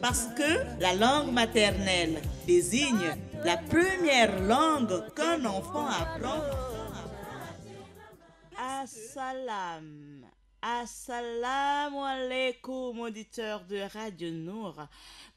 Parce que la langue maternelle désigne la première langue qu'un enfant apprend. Assalam. Assalamu alaikum, auditeurs de Radio Nour.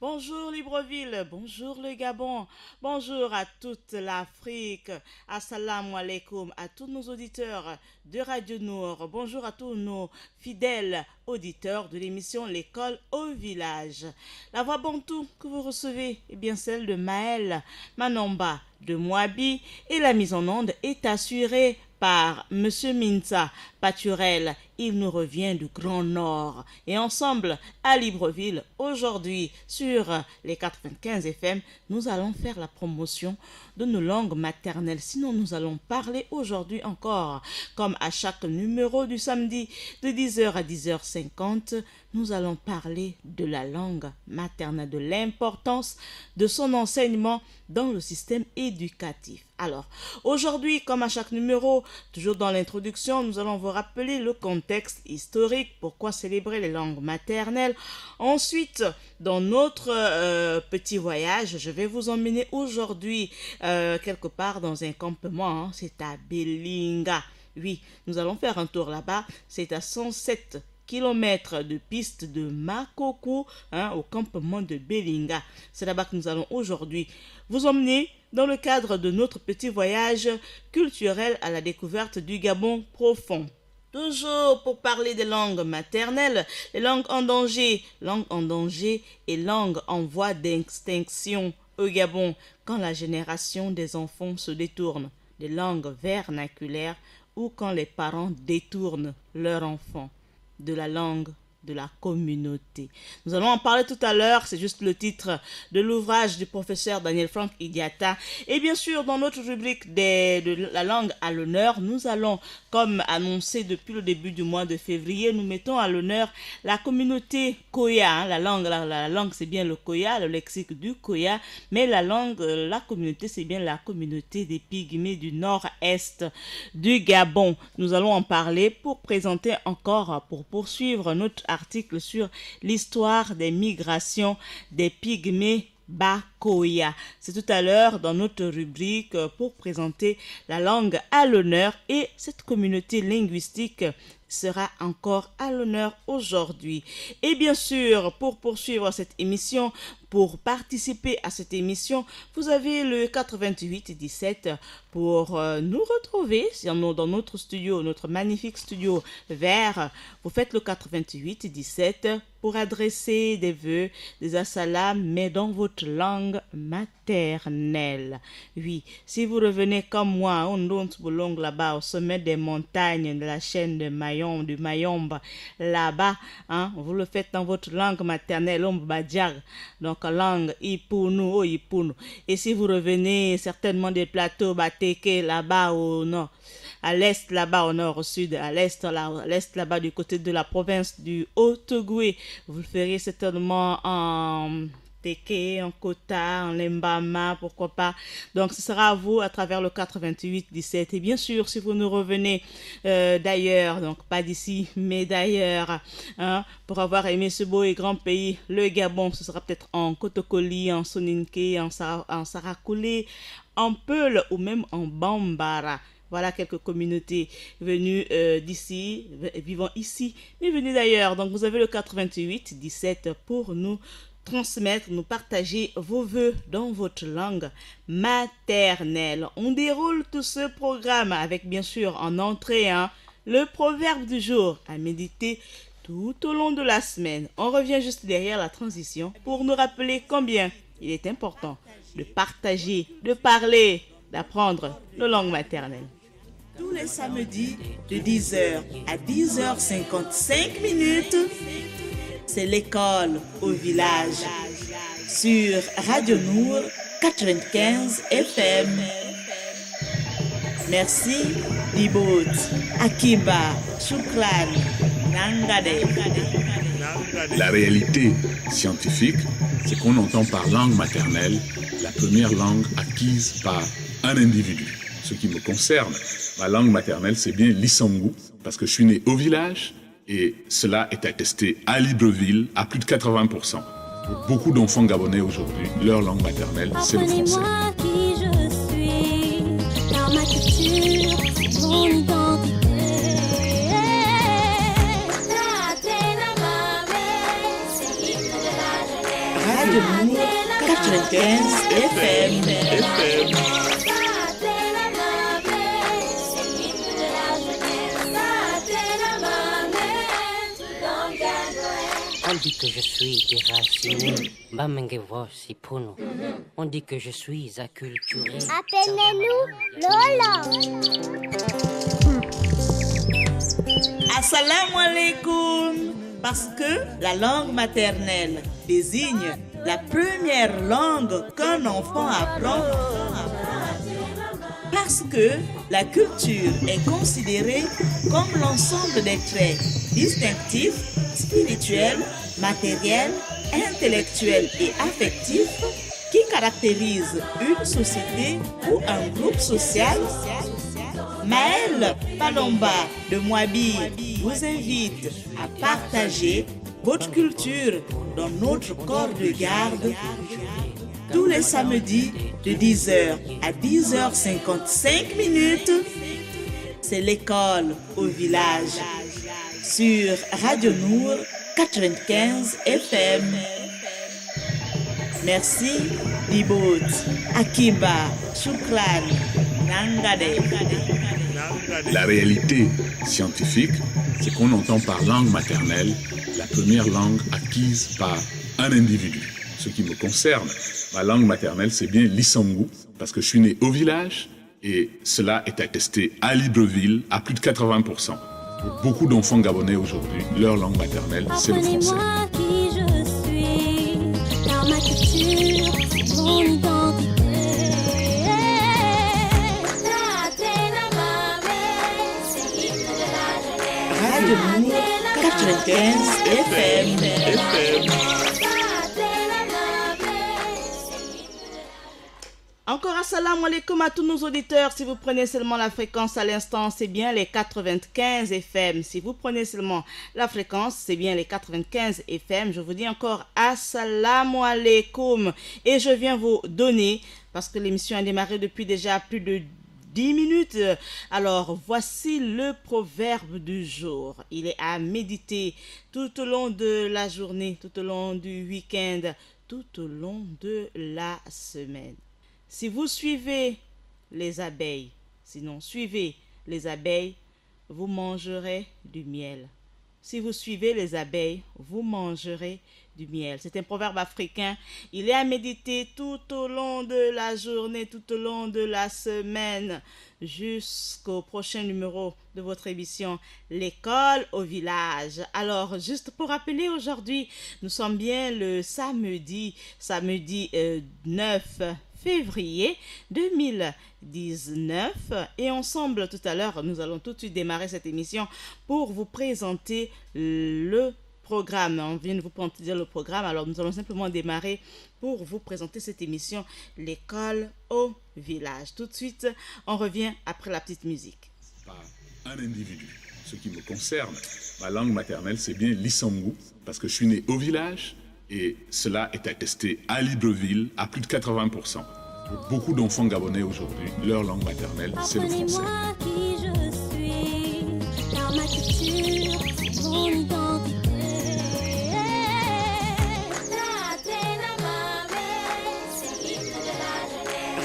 Bonjour Libreville, bonjour le Gabon, bonjour à toute l'Afrique. Assalamu alaikum à tous nos auditeurs de Radio Nour. Bonjour à tous nos fidèles auditeurs de l'émission L'école au village. La voix bantou que vous recevez est bien celle de Maël Manomba de Moabi et la mise en onde est assurée par Monsieur Minta Paturel. Il nous revient du Grand Nord. Et ensemble, à Libreville, aujourd'hui, sur les 95 FM, nous allons faire la promotion de nos langues maternelles. Sinon, nous allons parler aujourd'hui encore, comme à chaque numéro du samedi, de 10h à 10h50, nous allons parler de la langue maternelle, de l'importance de son enseignement dans le système éducatif. Alors, aujourd'hui, comme à chaque numéro, toujours dans l'introduction, nous allons vous rappeler le contexte historique, pourquoi célébrer les langues maternelles. Ensuite, dans notre petit voyage, je vais vous emmener aujourd'hui quelque part dans un campement, c'est à Belinga. Oui, nous allons faire un tour là-bas, c'est à 107 kilomètres de piste de Makoko, au campement de Belinga. C'est là-bas que nous allons aujourd'hui vous emmener dans le cadre de notre petit voyage culturel à la découverte du Gabon profond. Toujours pour parler des langues maternelles, les langues en danger et langues en voie d'extinction au Gabon, quand la génération des enfants se détourne des langues vernaculaires ou quand les parents détournent leurs enfants de la langue de la communauté. Nous allons en parler tout à l'heure, c'est juste le titre de l'ouvrage du professeur Daniel Frank Idiata. Et bien sûr, dans notre rubrique de la langue à l'honneur, nous allons, comme annoncé depuis le début du mois de février, nous mettons à l'honneur la communauté Koya. La langue c'est bien le Koya, le lexique du Koya, mais la communauté, c'est bien la communauté des Pygmées du nord-est du Gabon. Nous allons en parler pour présenter encore, pour poursuivre notre article sur l'histoire des migrations des Pygmées Bakoya. C'est tout à l'heure dans notre rubrique pour présenter la langue à l'honneur et cette communauté linguistique sera encore à l'honneur aujourd'hui. Et bien sûr, pour poursuivre cette émission, pour participer à cette émission, vous avez le 88 17 pour nous retrouver dans notre studio, notre magnifique studio vert. Vous faites le 88 17 pour adresser des vœux, des assalams, mais dans votre langue maternelle. Oui, si vous revenez comme moi, on longue là-bas au sommet des montagnes de la chaîne de Mayombe, là-bas, vous le faites dans votre langue maternelle, donc langue Ipunu. Et si vous revenez certainement des plateaux Bateke, là-bas au nord, à l'est là-bas, au nord, au sud, à l'est là-bas du côté de la province du Haut-Ogooué, vous le ferez certainement en Teke, en Kota, en Lembama, pourquoi pas. Donc ce sera à vous à travers le 88 17. Et bien sûr, si vous nous revenez d'ailleurs, donc pas d'ici, mais d'ailleurs, pour avoir aimé ce beau et grand pays, le Gabon, ce sera peut-être en Kotokoli, en Soninké, en Sarakoulé, en Peul ou même en Bambara. Voilà quelques communautés venues d'ici, vivant ici, mais venues d'ailleurs. Donc vous avez le 88 17 pour nous transmettre, nous partager vos vœux dans votre langue maternelle. On déroule tout ce programme avec bien sûr en entrée le proverbe du jour à méditer tout au long de la semaine. On revient juste derrière la transition pour nous rappeler combien il est important de partager, de parler, d'apprendre nos langues maternelles. Tous les samedis de 10h à 10h55 minutes, c'est l'école au village sur Radio Nour 95 FM. Merci, Dibot, Akiba, Shukran, Nangade. La réalité scientifique, c'est qu'on entend par langue maternelle la première langue acquise par un individu. Ce qui me concerne, ma langue maternelle, c'est bien l'Issangu, parce que je suis né au village et cela est attesté à Libreville à plus de 80%. Pour beaucoup d'enfants gabonais aujourd'hui, leur langue maternelle, c'est le français. Apprenez-moi qui je suis, car ma culture, c'est mon identité. Radio Nour 95 FM. On dit que je suis déraciné, Bamengevo Sipuno. On dit que je suis acculturé. Appelez-nous Lola. Assalamu alaikum. Parce que la langue maternelle désigne la première langue qu'un enfant apprend. Parce que la culture est considérée comme l'ensemble des traits distinctifs, spirituels, matériels, intellectuels et affectifs qui caractérisent une société ou un groupe social. Maëlle Palomba de Moabi vous invite à partager votre culture dans notre corps de garde tous les samedis de 10h à 10h55 minutes. C'est l'école au village sur Radio Nour 95 FM. Merci, Libot, Akiba, Shukran, Nangade. La réalité scientifique, c'est qu'on entend par langue maternelle la première langue acquise par un individu. Ce qui me concerne, ma langue maternelle, c'est bien l'Issangu, parce que je suis né au village et cela est attesté à Libreville à plus de 80%. Pour beaucoup d'enfants gabonais aujourd'hui, leur langue maternelle, c'est le français. Apprenez-moi qui je suis, car ma culture, c'est mon identité. Radio Nour 95 FM. Encore assalamu alaikum à tous nos auditeurs. Si vous prenez seulement la fréquence à l'instant, c'est bien les 95 FM. Si vous prenez seulement la fréquence, c'est bien les 95 FM. Je vous dis encore assalamu alaikum. Et je viens vous donner, parce que l'émission a démarré depuis déjà plus de 10 minutes. Alors, voici le proverbe du jour. Il est à méditer tout au long de la journée, tout au long du week-end, tout au long de la semaine. Si vous suivez les abeilles, sinon suivez les abeilles, vous mangerez du miel. Si vous suivez les abeilles, vous mangerez du miel. C'est un proverbe africain. Il est à méditer tout au long de la journée, tout au long de la semaine, jusqu'au prochain numéro de votre émission L'école au village. Alors, juste pour rappeler, aujourd'hui, nous sommes bien le samedi 9 février 2019 et ensemble tout à l'heure nous allons tout de suite démarrer cette émission pour vous présenter le programme. On vient de vous présenter le programme, alors nous allons simplement démarrer pour vous présenter cette émission L'école au village. Tout de suite, on revient après la petite musique. Par un individu. Ce qui me concerne, ma langue maternelle, c'est bien l'Issangu, parce que je suis né au village et cela est attesté à Libreville à plus de 80%. Pour beaucoup d'enfants gabonais aujourd'hui, leur langue maternelle, c'est le français. Apprenez-moi qui je suis, car ma culture, c'est mon identité.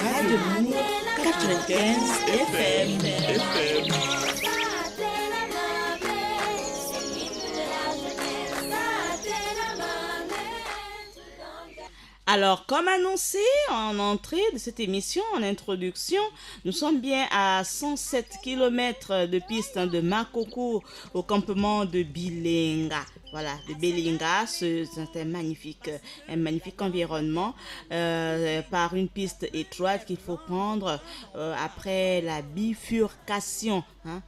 Radio Nour 95 FM. Alors, comme annoncé en entrée de cette émission, en introduction, nous sommes bien à 107 km de piste de Makoko au campement de Bilenga. Voilà, de Bilenga, c'est un magnifique environnement par une piste étroite qu'il faut prendre après la bifurcation. Hein,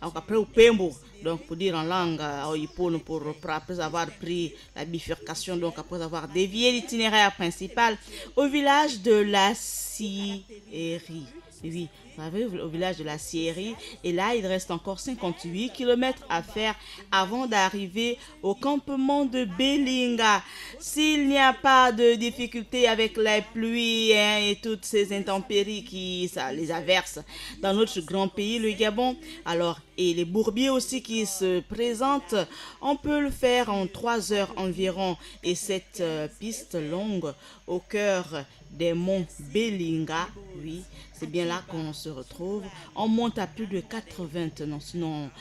après au Pembo. Donc, pour dire en langue après avoir pris la bifurcation, donc après avoir dévié l'itinéraire principal au village de la Sierie. Oui, On arrive au village de la Sierry et là, il reste encore 58 kilomètres à faire avant d'arriver au campement de Belinga. S'il n'y a pas de difficultés avec les pluies hein, et toutes ces intempéries qui les averses dans notre grand pays, le Gabon, alors et les bourbiers aussi qui se présentent, on peut le faire en 3 heures environ. Et cette piste longue au cœur des monts Belinga, oui, c'est bien là qu'on se retrouve. On monte à plus de 80, non, sinon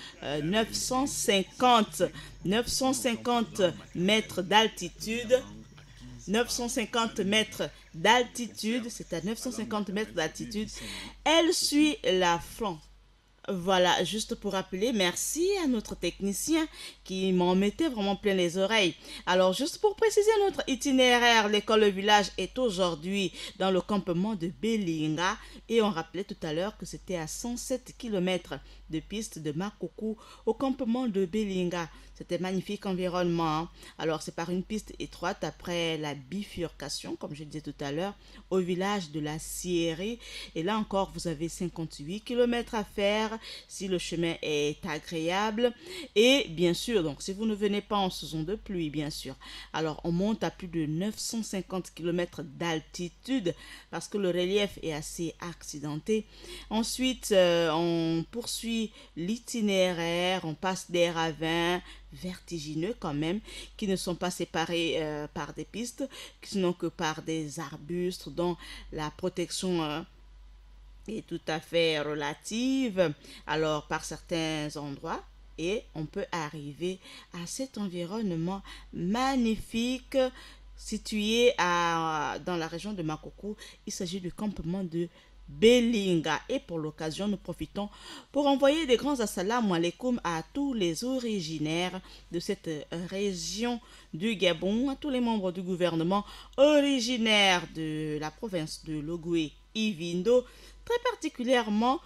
950 mètres d'altitude. 950 mètres d'altitude, c'est à 950 mètres d'altitude. Elle suit la flanc. Voilà, juste pour rappeler, merci à notre technicien qui m'en mettait vraiment plein les oreilles. Alors, juste pour préciser notre itinéraire, l'école Le Village est aujourd'hui dans le campement de Belinga et on rappelait tout à l'heure que c'était à 107 km de piste de Makoko au campement de Belinga. C'était magnifique environnement. Hein. Alors, c'est par une piste étroite après la bifurcation, comme je disais tout à l'heure, au village de la Sierry. Et là encore, vous avez 58 km à faire si le chemin est agréable. Et bien sûr, donc si vous ne venez pas en saison de pluie, bien sûr, alors on monte à plus de 950 km d'altitude parce que le relief est assez accidenté. Ensuite, on poursuit l'itinéraire, on passe des ravins vertigineux quand même, qui ne sont pas séparés par des pistes, sinon que par des arbustes dont la protection est tout à fait relative, alors par certains endroits, et on peut arriver à cet environnement magnifique situé dans la région de Makoko. Il s'agit du campement de Belinga et pour l'occasion nous profitons pour envoyer des grands assalamu alaikum à tous les originaires de cette région du Gabon, à tous les membres du gouvernement originaires de la province de Logoué Ivindo, très particulièrement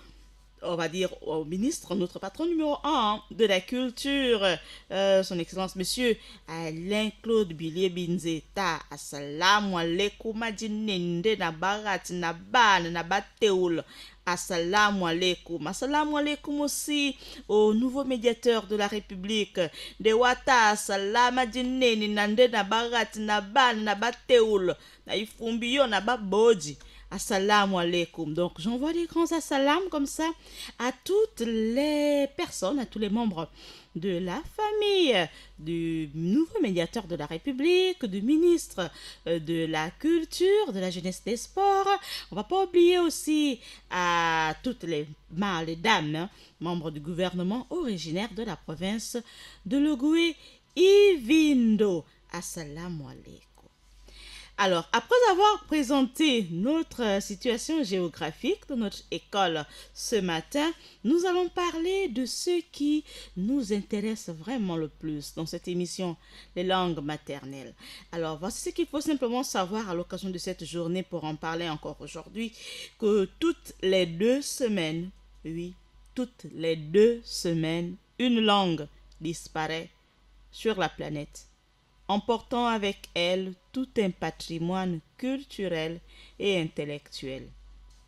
on va dire au ministre, notre patron numéro 1 de la culture, son excellence monsieur Alain-Claude Billy Binzeta. Assalamu alaikum adinende na barat na ban na bateoul. Assalamu alaikum. Assalamu alaikum aussi au nouveau médiateur de la République de Wata. Assalamu adinene nande na barat na ban na bateoul. Na ifumbiyo na baboji. Assalamu alaikum. Donc, j'envoie des grands assalams comme ça à toutes les personnes, à tous les membres de la famille du nouveau médiateur de la République, du ministre de la Culture, de la Jeunesse des Sports. On va pas oublier aussi à toutes les dames, hein, membres du gouvernement originaire de la province de Logoué Ivindo. Assalamu alaikum. Alors, après avoir présenté notre situation géographique de notre école ce matin, nous allons parler de ce qui nous intéresse vraiment le plus dans cette émission, les langues maternelles. Alors, voici ce qu'il faut simplement savoir à l'occasion de cette journée pour en parler encore aujourd'hui, que toutes les 2 semaines, oui, toutes les 2 semaines, une langue disparaît sur la planète, emportant avec elle tout un patrimoine culturel et intellectuel.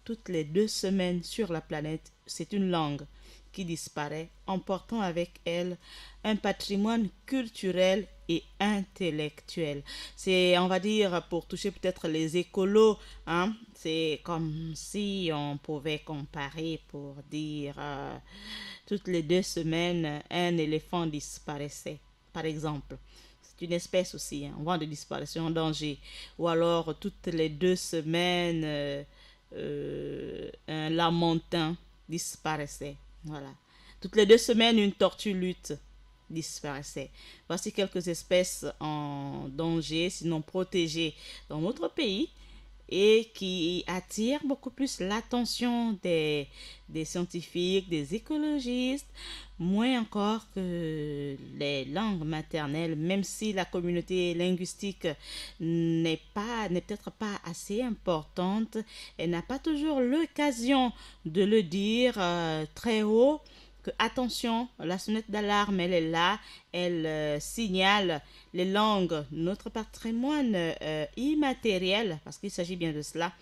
Toutes les 2 semaines sur la planète, c'est une langue qui disparaît, emportant avec elle un patrimoine culturel et intellectuel. C'est, on va dire, pour toucher peut-être les écolos, hein, c'est comme si on pouvait comparer pour dire toutes les 2 semaines, un éléphant disparaissait, par exemple. C'est une espèce aussi, hein, en voie de disparition, en danger. Ou alors, toutes les 2 semaines, un lamantin disparaissait. Voilà. Toutes les 2 semaines, une tortue lutte disparaissait. Voici quelques espèces en danger, sinon protégées dans notre pays et qui attirent beaucoup plus l'attention des scientifiques, des écologistes, moins encore que les langues maternelles, même si la communauté linguistique n'est peut-être pas assez importante, elle n'a pas toujours l'occasion de le dire très haut, que attention, la sonnette d'alarme, elle est là, elle signale les langues, notre patrimoine immatériel, parce qu'il s'agit bien de cela,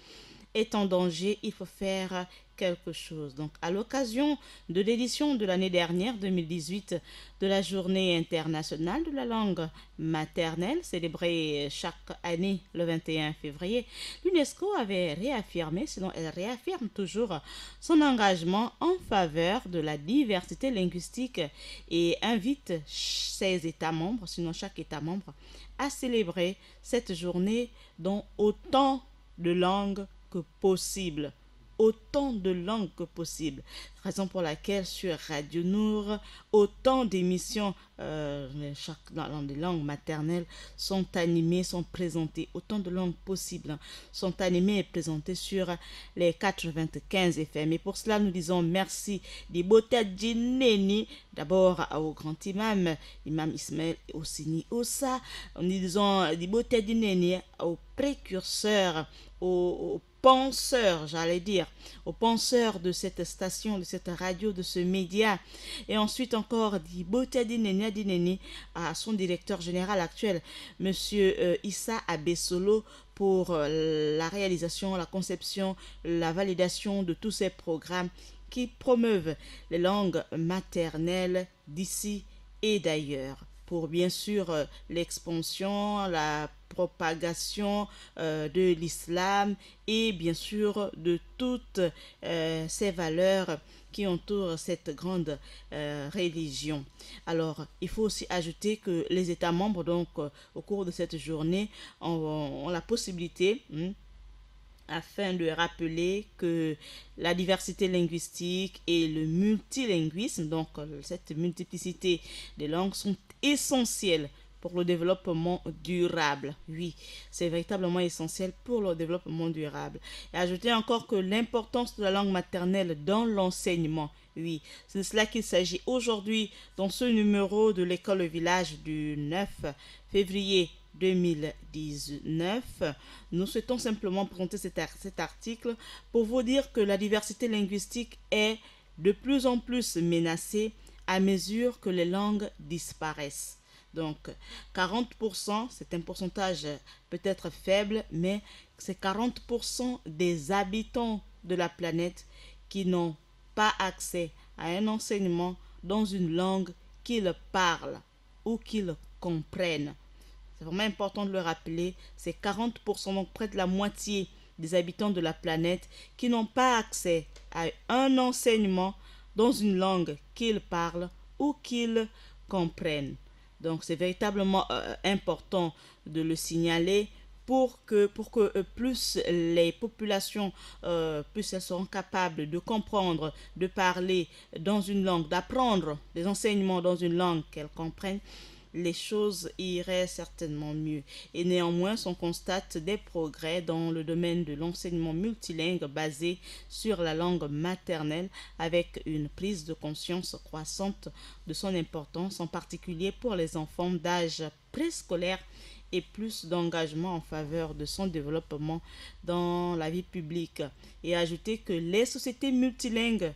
est en danger. Il faut faire quelque chose. Donc, à l'occasion de l'édition de l'année dernière, 2018, de la Journée internationale de la langue maternelle, célébrée chaque année le 21 février, l'UNESCO avait réaffirmé, sinon elle réaffirme toujours son engagement en faveur de la diversité linguistique et invite ses États membres, sinon chaque État membre, à célébrer cette journée dans autant de langues que possible. Autant de langues que possible. Raison pour laquelle sur Radio Nour, autant d'émissions dans les langues maternelles sont animées, sont présentées. Autant de langues possibles sont animées et présentées sur les 95 FM. Et pour cela, nous disons merci des Botadjineni, d'abord au grand imam, Imam Ismaël Ossini Ossa. Nous disons des Botadjineni aux précurseurs, aux penseurs, j'allais dire, aux penseurs de cette station, de cette radio, de ce média. Et ensuite encore, Dineni à son directeur général actuel, Monsieur Issa Abessolo, pour la réalisation, la conception, la validation de tous ces programmes qui promeuvent les langues maternelles d'ici et d'ailleurs, pour bien sûr l'expansion, la propagation de l'islam et bien sûr de toutes ces valeurs qui entourent cette grande religion. Alors, il faut aussi ajouter que les États membres, donc, au cours de cette journée, ont la possibilité, afin de rappeler que la diversité linguistique et le multilinguisme, donc cette multiplicité des langues, sont essentiels pour le développement durable. Oui, c'est véritablement essentiel pour le développement durable. Et ajouter encore que l'importance de la langue maternelle dans l'enseignement. Oui, c'est de cela qu'il s'agit aujourd'hui dans ce numéro de l'école village du 9 février 2019. Nous souhaitons simplement présenter cet article pour vous dire que la diversité linguistique est de plus en plus menacée à mesure que les langues disparaissent. Donc 40%, c'est un pourcentage peut-être faible, mais c'est 40% des habitants de la planète qui n'ont pas accès à un enseignement dans une langue qu'ils parlent ou qu'ils comprennent. C'est vraiment important de le rappeler, c'est 40%, donc près de la moitié des habitants de la planète qui n'ont pas accès à un enseignement dans une langue qu'ils parlent ou qu'ils comprennent. Donc c'est véritablement important de le signaler pour que plus les populations, plus elles seront capables de comprendre, de parler dans une langue, d'apprendre des enseignements dans une langue qu'elles comprennent, les choses iraient certainement mieux. Et néanmoins, on constate des progrès dans le domaine de l'enseignement multilingue basé sur la langue maternelle, avec une prise de conscience croissante de son importance, en particulier pour les enfants d'âge préscolaire, et plus d'engagement en faveur de son développement dans la vie publique. Et ajouter que les sociétés multilingues,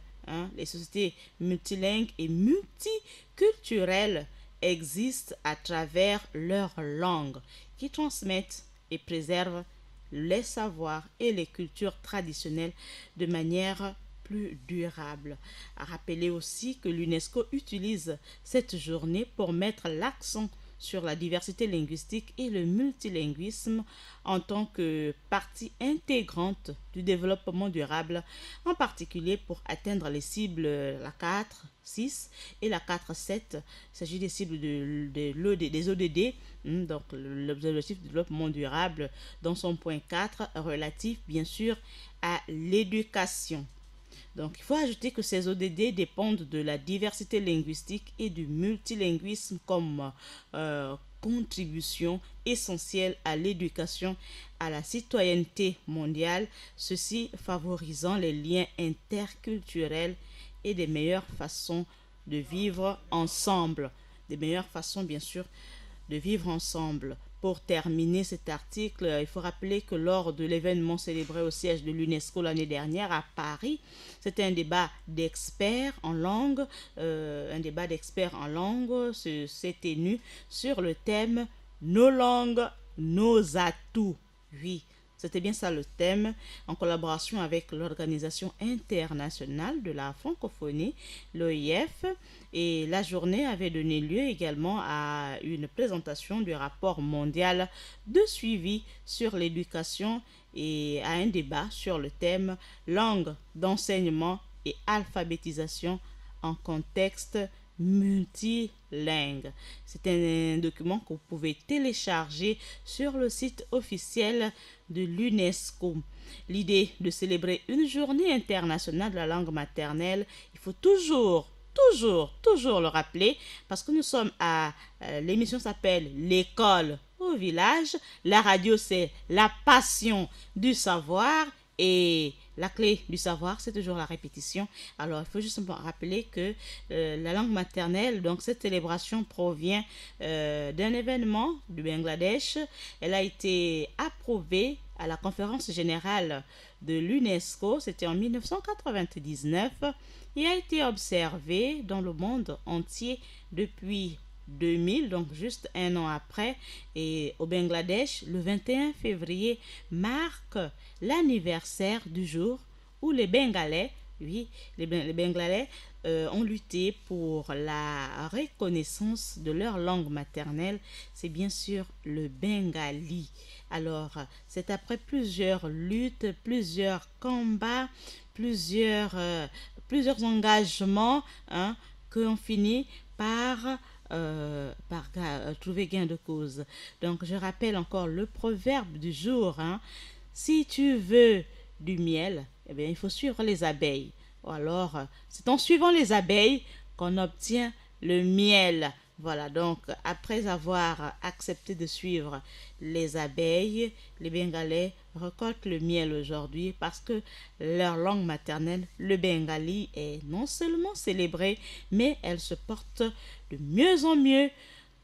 les sociétés multilingues et multiculturelles existent à travers leur langue, qui transmettent et préservent les savoirs et les cultures traditionnelles de manière plus durable. À rappeler aussi que l'UNESCO utilise cette journée pour mettre l'accent sur la diversité linguistique et le multilinguisme en tant que partie intégrante du développement durable, en particulier pour atteindre les cibles la 4, 6 et la 4, 7. Il s'agit des cibles des ODD, donc l'objectif de développement durable dans son point 4, relatif bien sûr à l'éducation. Donc, il faut ajouter que ces ODD dépendent de la diversité linguistique et du multilinguisme comme contribution essentielle à l'éducation, à la citoyenneté mondiale, ceci favorisant les liens interculturels et des meilleures façons de vivre ensemble. Des meilleures façons, bien sûr, de vivre ensemble. Pour terminer cet article, il faut rappeler que lors de l'événement célébré au siège de l'UNESCO l'année dernière à Paris, c'était un débat d'experts en langue. S'est tenu sur le thème « Nos langues, nos atouts ». Oui, C'était bien ça le thème, en collaboration avec l'Organisation internationale de la francophonie, l'OIF. Et la journée avait donné lieu également à une présentation du rapport mondial de suivi sur l'éducation et à un débat sur le thème langue d'enseignement et alphabétisation en contexte multilingue. C'est un document que vous pouvez télécharger sur le site officiel de l'UNESCO. L'idée de célébrer une journée internationale de la langue maternelle, il faut toujours le rappeler parce que nous sommes l'émission s'appelle l'école au village. La radio, c'est la passion du savoir et la clé du savoir, c'est toujours la répétition. Alors, il faut justement rappeler que la langue maternelle, donc cette célébration provient d'un événement du Bangladesh. Elle a été approuvée à la conférence générale de l'UNESCO, c'était en 1999, et a été observée dans le monde entier depuis 2000, donc juste un an après. Et au Bangladesh, le 21 février marque l'anniversaire du jour où les Bengalais, oui, les Bengalais ont lutté pour la reconnaissance de leur langue maternelle. C'est bien sûr le bengali. Alors, c'est après plusieurs luttes, plusieurs combats, plusieurs engagements, hein, qu'on finit par trouver gain de cause. Donc, je rappelle encore le proverbe du jour, hein. Si tu veux du miel, eh bien, il faut suivre les abeilles. Ou alors, c'est en suivant les abeilles qu'on obtient le miel. Voilà, donc, après avoir accepté de suivre les abeilles, les Bengalais récoltent le miel aujourd'hui parce que leur langue maternelle, le bengali, est non seulement célébrée, mais elle se porte de mieux en mieux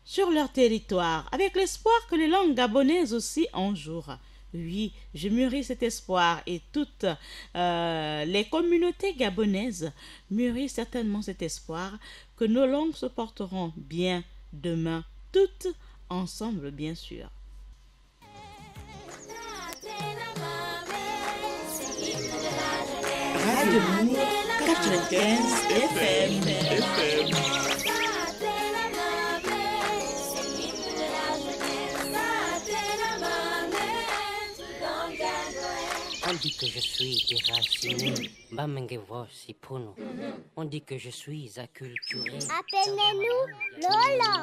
sur leur territoire, avec l'espoir que les langues gabonaises aussi un jour. Oui, je mûris cet espoir et toutes les communautés gabonaises mûrissent certainement cet espoir que nos langues se porteront bien demain, toutes ensemble bien sûr. Radio Mour 95 FM. On dit que je suis déraciné, Bamengevo Sipuno. On dit que je suis acculturé. Appelez-nous Lola.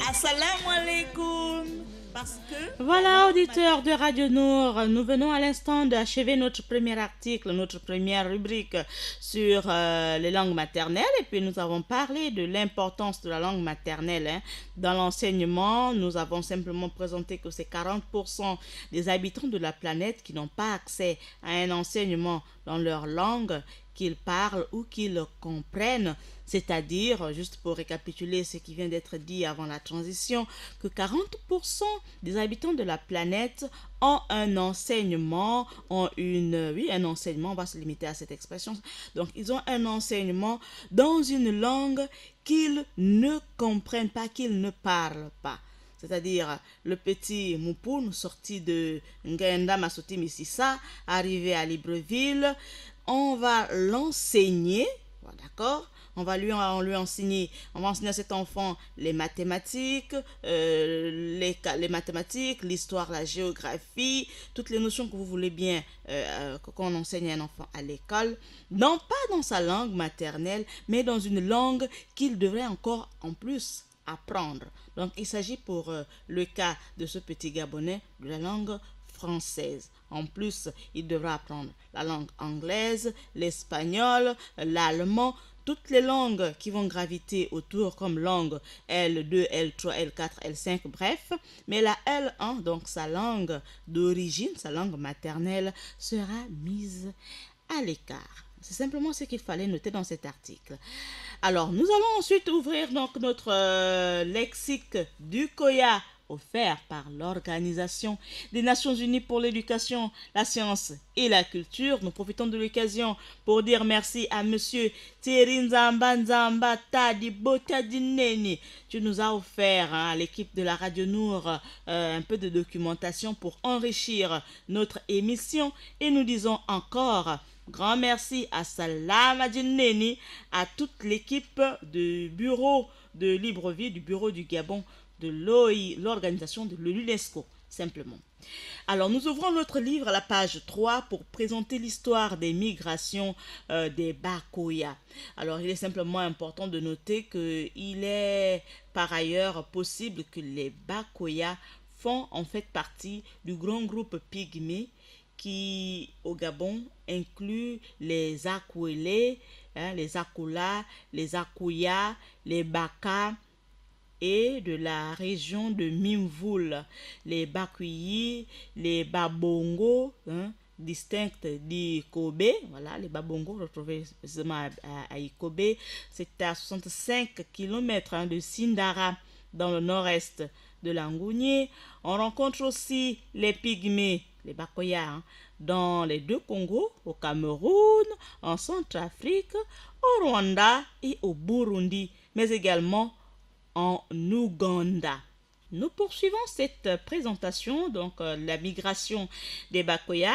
Assalamu alaikum. Parce que voilà, auditeurs de Radio Nour, nous venons à l'instant d'achever notre premier article, notre première rubrique sur les langues maternelles. Et puis nous avons parlé de l'importance de la langue maternelle, hein. Dans l'enseignement, nous avons simplement présenté que c'est 40% des habitants de la planète qui n'ont pas accès à un enseignement dans leur langue qu'ils parlent ou qu'ils comprennent. C'est-à-dire, juste pour récapituler ce qui vient d'être dit avant la transition, que 40% des habitants de la planète ont un enseignement, un enseignement, on va se limiter à cette expression. Donc, ils ont un enseignement dans une langue qu'ils ne comprennent pas, qu'ils ne parlent pas. C'est-à-dire le petit Moupoun sorti de Ngenda Masoti Mississa, arrivé à Libreville, on va l'enseigner, d'accord? On va enseigner à cet enfant les mathématiques, l'histoire, la géographie, toutes les notions que vous voulez bien qu'on enseigne à un enfant à l'école, non pas dans sa langue maternelle, mais dans une langue qu'il devrait encore en plus apprendre. Donc il s'agit pour le cas de ce petit Gabonais de la langue française. En plus, il devra apprendre la langue anglaise, l'espagnol, l'allemand, toutes les langues qui vont graviter autour comme langue L2, L3, L4, L5, bref. Mais la L1, donc sa langue d'origine, sa langue maternelle, sera mise à l'écart. C'est simplement ce qu'il fallait noter dans cet article. Alors, nous allons ensuite ouvrir donc notre lexique du Koya offert par l'Organisation des Nations Unies pour l'éducation, la science et la culture. Nous profitons de l'occasion pour dire merci à Monsieur Thierry Nzamba Tadi Botadineni. Tu nous as offert à l'équipe de la Radio Nour un peu de documentation pour enrichir notre émission et nous disons encore grand merci à Salama Djineni, à toute l'équipe du bureau de Libreville, du bureau du Gabon, de l'organisation de l'UNESCO, simplement. Alors, nous ouvrons notre livre à la page 3 pour présenter l'histoire des migrations des Bakoya. Alors, il est simplement important de noter qu'il est par ailleurs possible que les Bakoya font en fait partie du grand groupe pygmée qui, au Gabon, inclut les Akwele, les Akula, les Akuya, les Baka, et de la région de Mimvoul, les Bakuyi, les Babongo, distincts d'Ikobe, voilà, les Babongo retrouvés à Ikobe, c'est à 65 km de Sindara, dans le nord-est de Langounié. On rencontre aussi les Pygmées, les Bakoya, dans les deux Congos, au Cameroun, en Centrafrique, au Rwanda et au Burundi, mais également en Ouganda. Nous poursuivons cette présentation, donc la migration des Bakoya.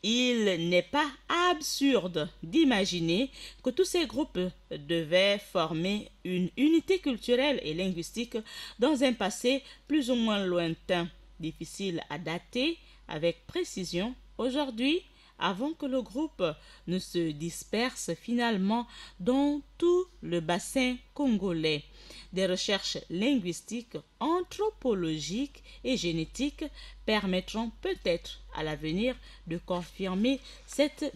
Il n'est pas absurde d'imaginer que tous ces groupes devaient former une unité culturelle et linguistique dans un passé plus ou moins lointain, difficile à dater avec précision aujourd'hui, avant que le groupe ne se disperse finalement dans tout le bassin congolais. Des recherches linguistiques, anthropologiques et génétiques permettront peut-être à l'avenir de confirmer cette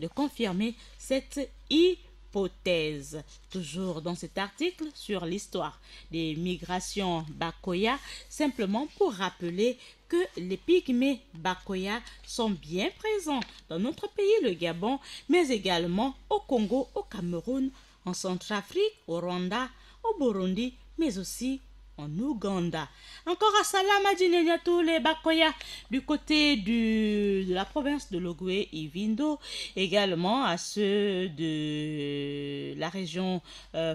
hypothèse. Toujours dans cet article sur l'histoire des migrations Bakoya, simplement pour rappeler que les pygmées Bakoya sont bien présents dans notre pays, le Gabon, mais également au Congo, au Cameroun, en Centrafrique, au Rwanda, au Burundi, mais aussi en Ouganda. Encore à Salama Djineni à tous les Bakoya du côté de la province de Logoué et Vindo, également à ceux de la région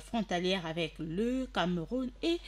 frontalière avec le Cameroun et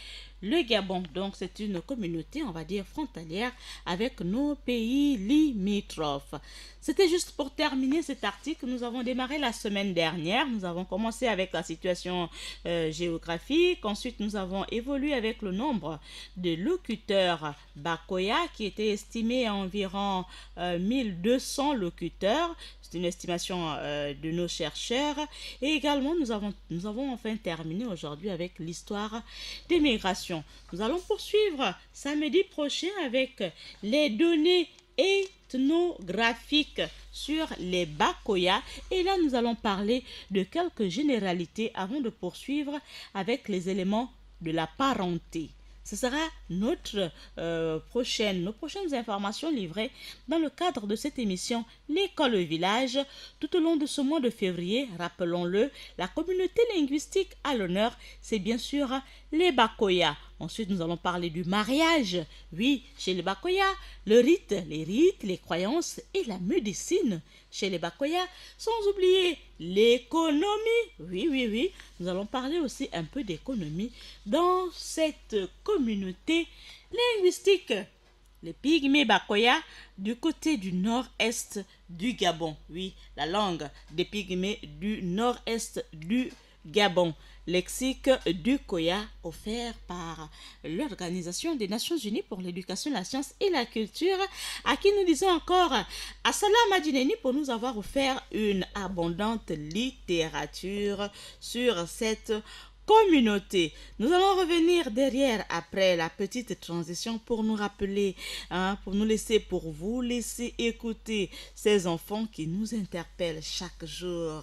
le Gabon. Donc c'est une communauté, on va dire, frontalière avec nos pays limitrophes. C'était juste pour terminer cet article. Nous avons démarré la semaine dernière. Nous avons commencé avec la situation géographique. Ensuite, nous avons évolué avec le nombre de locuteurs Bakoya qui était estimé à environ 1200 locuteurs. C'est une estimation de nos chercheurs. Et également, nous avons enfin terminé aujourd'hui avec l'histoire des migrations. Nous allons poursuivre samedi prochain avec les données ethnographiques sur les Bakoya. Et là, nous allons parler de quelques généralités avant de poursuivre avec les éléments de la parenté. Ce sera nos prochaines informations livrées dans le cadre de cette émission L'école au village. Tout au long de ce mois de février, rappelons-le, la communauté linguistique à l'honneur, c'est bien sûr les Bakoya. Ensuite, nous allons parler du mariage. Oui, chez les Bakoya, les rites, les croyances et la médecine chez les Bakoya, sans oublier l'économie. Oui, nous allons parler aussi un peu d'économie dans cette communauté linguistique. Les pygmées Bakoya du côté du nord-est du Gabon. Oui, la langue des pygmées du nord-est du Gabon. Lexique du Koya offert par l'Organisation des Nations Unies pour l'éducation, la science et la culture, à qui nous disons encore Assalam Djineni pour nous avoir offert une abondante littérature sur cette communauté. Nous allons revenir derrière après la petite transition pour nous rappeler, pour vous laisser écouter ces enfants qui nous interpellent chaque jour,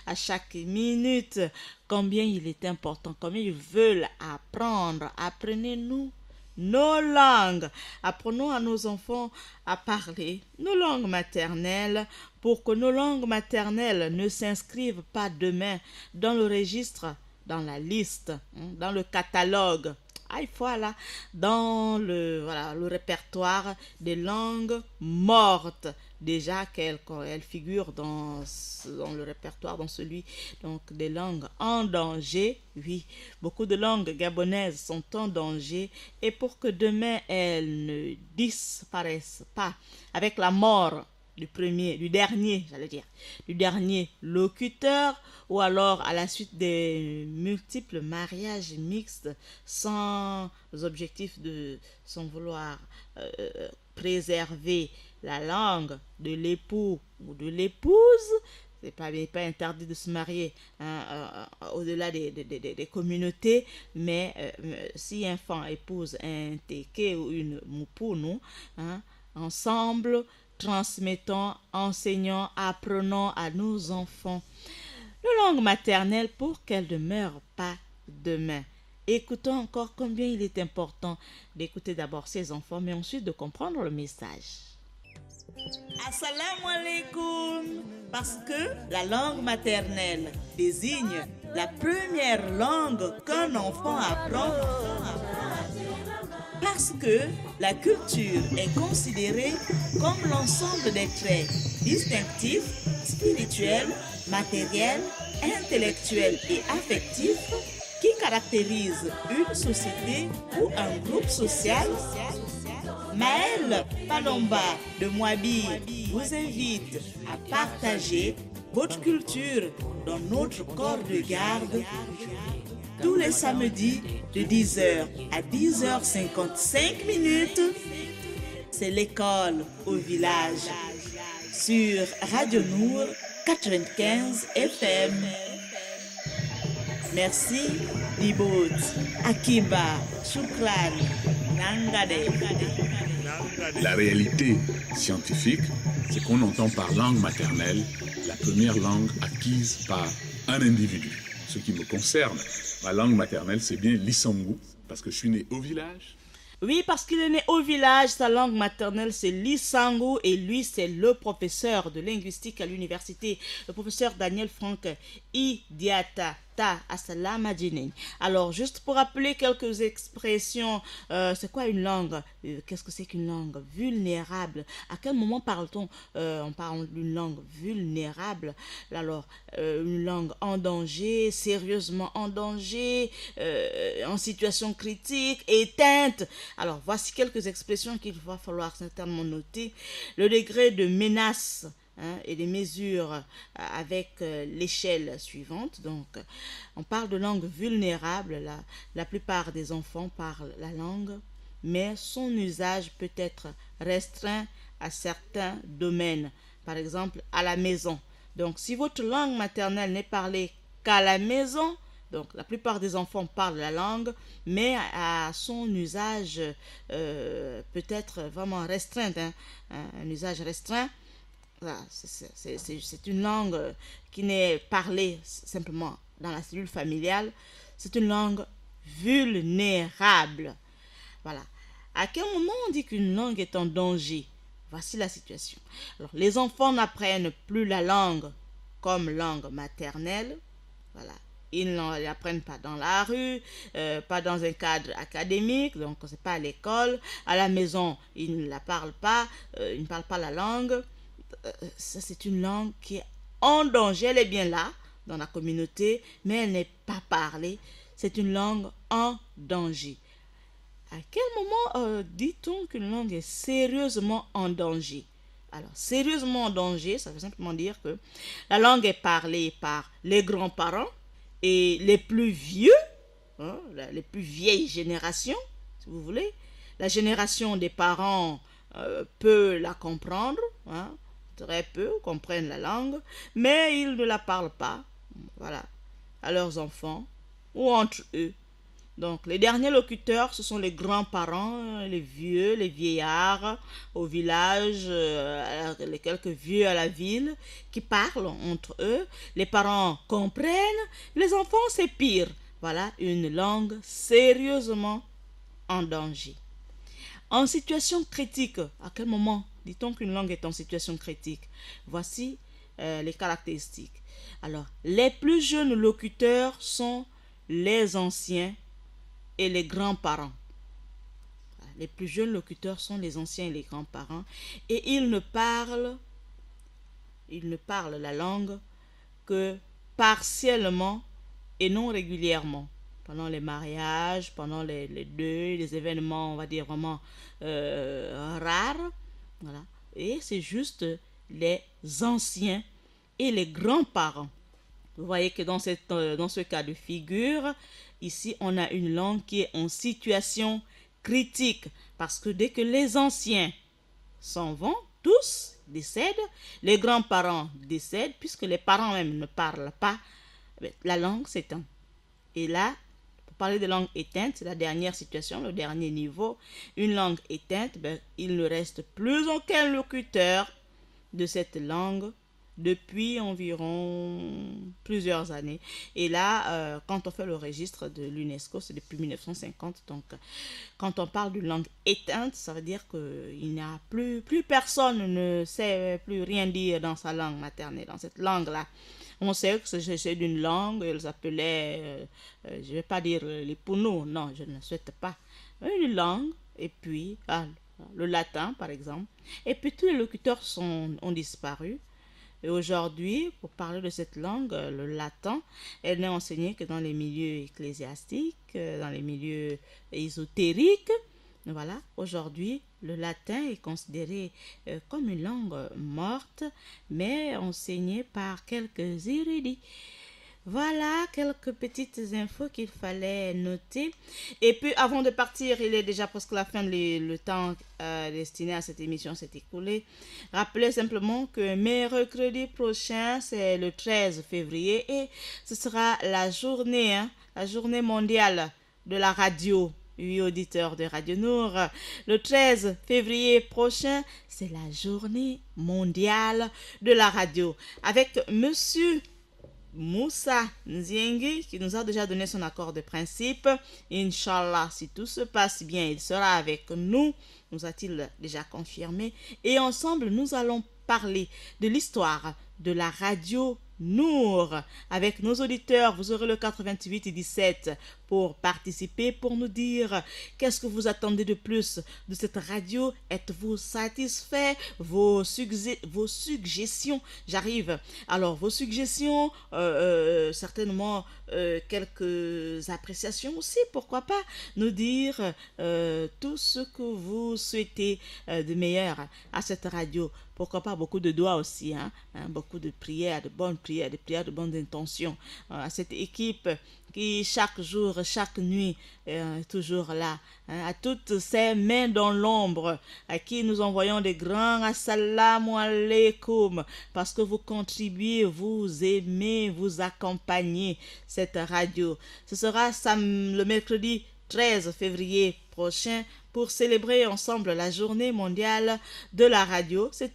à chaque minute, combien il est important, combien ils veulent apprendre. Apprenez-nous nos langues. Apprenons à nos enfants à parler nos langues maternelles pour que nos langues maternelles ne s'inscrivent pas demain dans le registre, dans la liste, dans le catalogue voilà, dans le répertoire des langues mortes. Déjà qu'elle figure dans le répertoire, dans celui donc des langues en danger. Oui, beaucoup de langues gabonaises sont en danger et pour que demain elles ne disparaissent pas avec la mort du dernier, j'allais dire, du dernier locuteur, ou alors à la suite des multiples mariages mixtes sans objectif sans vouloir préserver la langue de l'époux ou de l'épouse. C'est pas interdit de se marier, hein, au-delà des communautés, mais si un fan épouse un teke ou une mupunu, hein, ensemble, transmettons, enseignons, apprenons à nos enfants la langue maternelle pour qu'elle ne demeure pas demain. Écoutons encore combien il est important d'écouter d'abord ses enfants, mais ensuite de comprendre le message. Assalamu alaikum. Parce que la langue maternelle désigne la première langue qu'un enfant apprend. Parce que la culture est considérée comme l'ensemble des traits distinctifs, spirituels, matériels, intellectuels et affectifs qui caractérisent une société ou un groupe social. Maëlle Palomba de Moabi vous invite à partager votre culture dans notre corps de garde tous les samedis de 10h à 10h55 minutes. C'est l'école au village sur Radio Nour 95 FM. Merci, Dibot, Akiba, Shukran, Nangade. La réalité scientifique, c'est qu'on entend par langue maternelle la première langue acquise par un individu. Ce qui me concerne, ma langue maternelle, c'est bien l'Isangu, parce que je suis né au village. Oui, parce qu'il est né au village, sa langue maternelle c'est l'Isangu et lui c'est le professeur de linguistique à l'université, le professeur Daniel Franck Idiata. Assalama Djineng. Alors, juste pour rappeler quelques expressions, c'est quoi une langue? Qu'est-ce que c'est qu'une langue vulnérable? À quel moment parle-t-on? On parle d'une langue vulnérable. Alors, une langue en danger, sérieusement en danger, en situation critique, éteinte. Alors, voici quelques expressions qu'il va falloir certainement noter. Le degré de menace, hein, et des mesures avec l'échelle suivante. Donc, on parle de langue vulnérable. La plupart des enfants parlent la langue, mais son usage peut être restreint à certains domaines. Par exemple, à la maison. Donc, si votre langue maternelle n'est parlée qu'à la maison, donc la plupart des enfants parlent la langue, mais à son usage peut être vraiment restreint, hein, un usage restreint. Voilà, c'est une langue qui n'est parlée simplement dans la cellule familiale. C'est une langue vulnérable. Voilà. À quel moment on dit qu'une langue est en danger? Voici la situation. Alors, les enfants n'apprennent plus la langue comme langue maternelle. Voilà. Ils ne l'apprennent pas dans la rue, pas dans un cadre académique, donc c'est pas à l'école. À la maison, ils ne la parlent pas, ils ne parlent pas la langue. Ça, c'est une langue qui est en danger. Elle est bien là dans la communauté, mais elle n'est pas parlée. C'est une langue en danger. À quel moment dit-on qu'une langue est sérieusement en danger? Alors, sérieusement en danger, ça veut simplement dire que la langue est parlée par les grands-parents et les plus vieux, hein, les plus vieilles générations, si vous voulez. La génération des parents peut la comprendre, hein, très peu comprennent la langue, mais ils ne la parlent pas, voilà, à leurs enfants ou entre eux. Donc, les derniers locuteurs, ce sont les grands-parents, les vieux, les vieillards au village, les quelques vieux à la ville qui parlent entre eux. Les parents comprennent, les enfants, c'est pire. Voilà, une langue sérieusement en danger. En situation critique, à quel moment dit-on qu'une langue est en situation critique? Voici les caractéristiques. Alors, les plus jeunes locuteurs sont les anciens et les grands-parents. Les plus jeunes locuteurs sont les anciens et les grands-parents. Et ils ne parlent la langue que partiellement et non régulièrement. Pendant les mariages, pendant les deuils, les événements, on va dire vraiment rares. Voilà. Et c'est juste les anciens et les grands-parents. Vous voyez que dans ce cas de figure, ici, on a une langue qui est en situation critique. Parce que dès que les anciens s'en vont, tous décèdent, les grands-parents décèdent, puisque les parents même ne parlent pas, la langue s'éteint. Et là, pour parler de langue éteinte, c'est la dernière situation, le dernier niveau. Une langue éteinte, il ne reste plus aucun locuteur de cette langue depuis environ plusieurs années. Et là, quand on fait le registre de l'UNESCO, c'est depuis 1950. Donc, quand on parle d'une langue éteinte, ça veut dire qu'il n'y a plus personne ne sait plus rien dire dans sa langue maternelle, dans cette langue-là. On sait que c'est d'une langue, ils s'appelaient, je ne vais pas dire les Puno, non, je ne souhaite pas. Une langue, et puis le latin, par exemple. Et puis tous les locuteurs ont disparu. Et aujourd'hui, pour parler de cette langue, le latin, elle n'est enseignée que dans les milieux ecclésiastiques, dans les milieux ésotériques. Voilà, aujourd'hui, le latin est considéré comme une langue morte, mais enseignée par quelques érudits. Voilà quelques petites infos qu'il fallait noter. Et puis avant de partir, il est déjà presque la fin, le temps destiné à cette émission s'est écoulé. Rappelez simplement que mercredi prochain, c'est le 13 février et ce sera la journée mondiale de la radio. Oui, auditeurs de Radio Nour, le 13 février prochain, c'est la journée mondiale de la radio. Avec monsieur Moussa Nziengi qui nous a déjà donné son accord de principe. Inch'Allah, si tout se passe bien, il sera avec nous, nous a-t-il déjà confirmé. Et ensemble, nous allons parler de l'histoire de la radio Nour. Avec nos auditeurs, vous aurez le 88 17 pour participer, pour nous dire qu'est-ce que vous attendez de plus de cette radio. Êtes-vous satisfait? Vos suggestions, j'arrive. Alors, vos suggestions, certainement quelques appréciations aussi, pourquoi pas nous dire tout ce que vous souhaitez de meilleur à cette radio. Pourquoi pas beaucoup de doigts aussi, beaucoup de prières, de bonnes prières, de prières de bonnes intentions à cette équipe qui chaque jour, chaque nuit est toujours là, à toutes ces mains dans l'ombre, à qui nous envoyons des grands assalamu alaikum, parce que vous contribuez, vous aimez, vous accompagnez cette radio. Ce sera le mercredi 13 février prochain pour célébrer ensemble la journée mondiale de la radio. C'est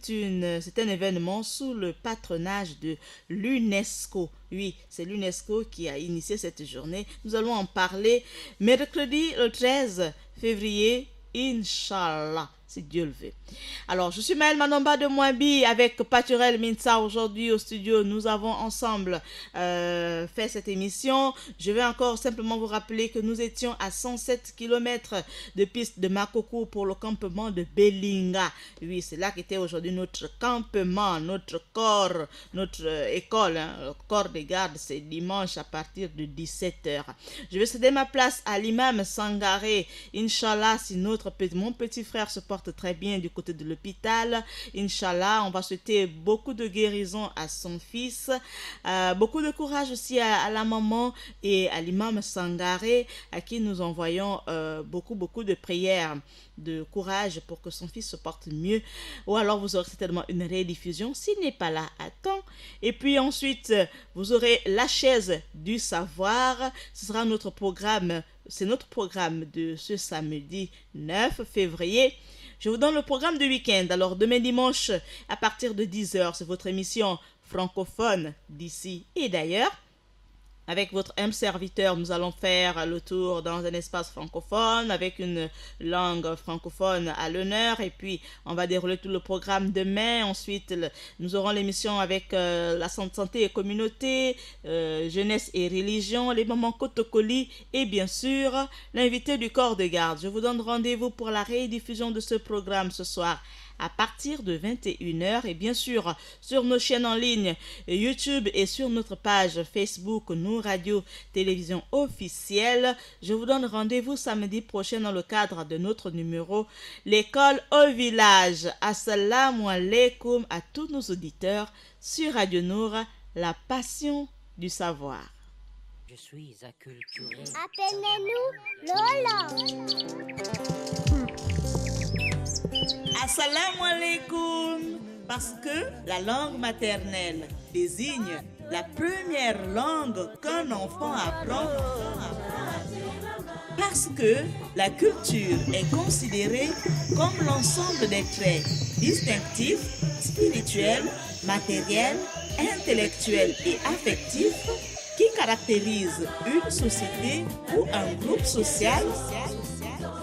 un événement sous le patronage de l'UNESCO. Oui, c'est l'UNESCO qui a initié cette journée. Nous allons en parler mercredi le 13 février, Inch'Allah, si Dieu le veut. Alors, je suis Maëlle Manomba de Mouabi avec Paturel Minsa aujourd'hui au studio. Nous avons ensemble fait cette émission. Je vais encore simplement vous rappeler que nous étions à 107 km de piste de Makoko pour le campement de Belinga. Oui, c'est là qu'était aujourd'hui notre campement, notre corps, notre école. Le corps des gardes, c'est dimanche à partir de 17h. Je vais céder ma place à l'imam Sangaré. Inch'Allah, si mon petit frère se porte très bien du côté de l'hôpital, Inch'Allah, on va souhaiter beaucoup de guérison à son fils, beaucoup de courage aussi à la maman et à l'imam Sangaré, à qui nous envoyons beaucoup de prières, de courage pour que son fils se porte mieux. Ou alors vous aurez certainement une rediffusion s'il n'est pas là à temps. Et puis ensuite, vous aurez la chaise du savoir. Ce sera notre programme. C'est notre programme de ce samedi 9 février. Je vous donne le programme de week-end. Alors, demain dimanche, à partir de 10h, c'est votre émission francophone d'ici et d'ailleurs. Avec votre M serviteur, nous allons faire le tour dans un espace francophone avec une langue francophone à l'honneur et puis on va dérouler tout le programme demain. Ensuite, nous aurons l'émission avec la santé et communauté, jeunesse et religion, les moments Kotokoli et bien sûr l'invité du corps de garde. Je vous donne rendez-vous pour la rédiffusion de ce programme ce soir à partir de 21h et bien sûr sur nos chaînes en ligne YouTube et sur notre page Facebook Nous Radio Télévision officielle. Je vous donne rendez-vous samedi prochain dans le cadre de notre numéro L'école au village. Assalamu alaikum à tous nos auditeurs sur Radio Nour, la passion du savoir. Je suis acculturé. Appelez-nous Lola. Assalamu alaikum. Parce que la langue maternelle désigne la première langue qu'un enfant apprend. Parce que la culture est considérée comme l'ensemble des traits distinctifs, spirituels, matériels, intellectuels et affectifs qui caractérisent une société ou un groupe social.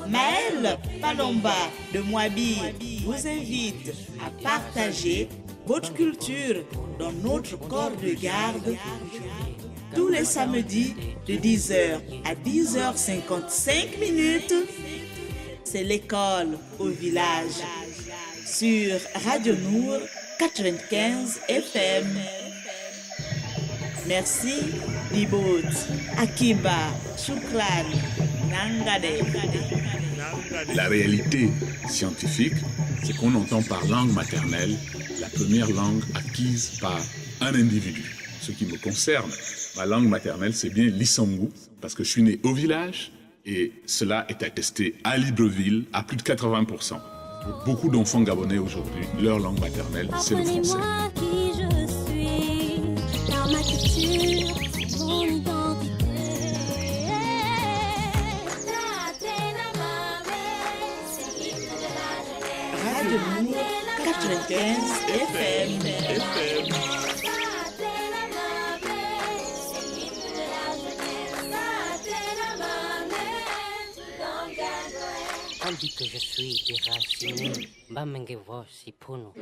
Maëlle Palomba de Moabi vous invite à partager votre culture dans notre corps de garde tous les samedis de 10h à 10h55 minutes. C'est l'école au village sur Radio Nour 95 FM. Merci, Libot, Akiba, Shukran, Nangade. La réalité scientifique, c'est qu'on entend par langue maternelle la première langue acquise par un individu. Ce qui me concerne, ma langue maternelle, c'est bien l'Issangu, parce que je suis né au village et cela est attesté à Libreville à plus de 80%. Pour beaucoup d'enfants gabonais aujourd'hui, leur langue maternelle, c'est le français. Apprenez-moi qui je suis, car ma culture, mon identité. Radio Nour 95 FM. On dit que je suis déraciné. Bamengevo si puno.